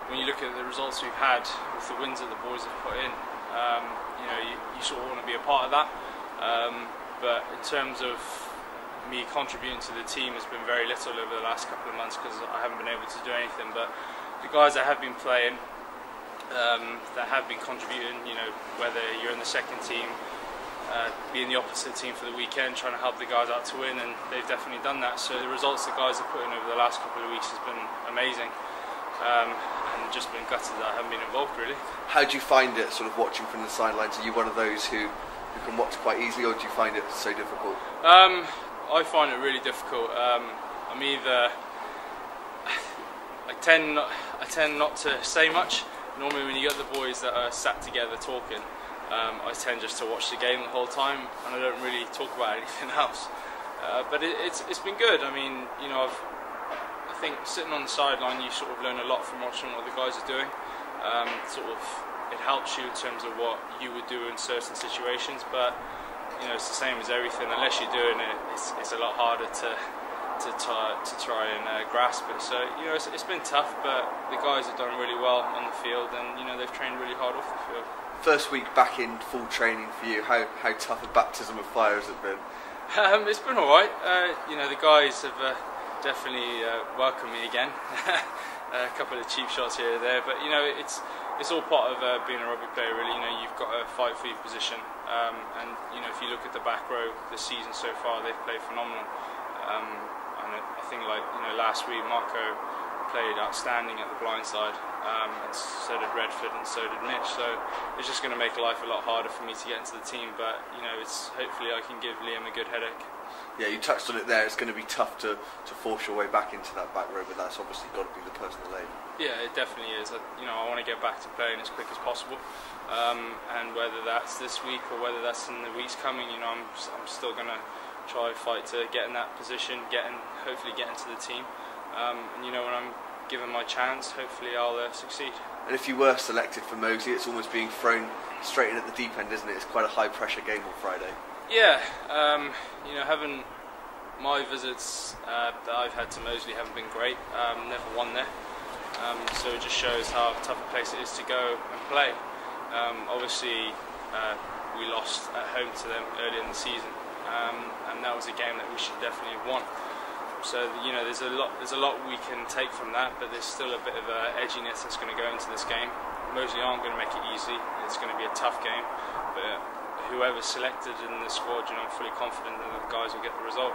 when you look at the results we've had with the wins that the boys have put in, you know, you sort of want to be a part of that. But in terms of me contributing to the team, has been very little over the last couple of months because I haven't been able to do anything. But the guys that have been playing, that have been contributing, you know, whether you're in the second team, being the opposite team for the weekend, trying to help the guys out to win, and they've definitely done that. So the results the guys have put in over the last couple of weeks has been amazing, and just been gutted that I haven't been involved really. How do you find it, sort of watching from the sidelines? Are you one of those who can watch quite easily, or do you find it so difficult? I find it really difficult. I'm either I tend not to say much. Normally, when you get the boys that are sat together talking, I tend just to watch the game the whole time, and I don't really talk about anything else. But it's been good. I mean, you know, I think sitting on the sideline, you sort of learn a lot from watching what the guys are doing. It helps you in terms of what you would do in certain situations, but you know, it's the same as everything. Unless you're doing it, it's a lot harder to try and grasp it. So you know, it's been tough, but the guys have done really well on the field, and you know, they've trained really hard off the field. First week back in full training for you, how tough a baptism of fire has it been? It's been alright. You know, the guys have definitely welcomed me again. A couple of cheap shots here and there, but you know, it's all part of being a rugby player really. You know, you've got to fight for your position, and you know, if you look at the back row this season so far, they've played phenomenal. And I think, like, you know, last week Marco played outstanding at the blind side, and so did Redford, and so did Mitch. So it's just going to make life a lot harder for me to get into the team, but you know, hopefully I can give Liam a good headache. Yeah, you touched on it there. It's going to be tough to force your way back into that back row, but that's obviously got to be the personal aim. Yeah, it definitely is. You know, I want to get back to playing as quick as possible, and whether that's this week or whether that's in the weeks coming, you know, I'm still going to try fight to get in that position, hopefully get into the team, and you know, when I'm given my chance, hopefully I'll succeed. And if you were selected for Moseley, it's almost being thrown straight in at the deep end, isn't it? It's quite a high pressure game on Friday. Yeah, you know, my visits that I've had to Moseley haven't been great. Never won there, so it just shows how tough a place it is to go and play. Obviously, we lost at home to them earlier in the season, and that was a game that we should definitely have won. So you know, there's a lot we can take from that, but there's still a bit of edginess that's going to go into this game. Moseley aren't going to make it easy. It's going to be a tough game, but whoever's selected in the squad, you know, I'm fully confident that the guys will get the result.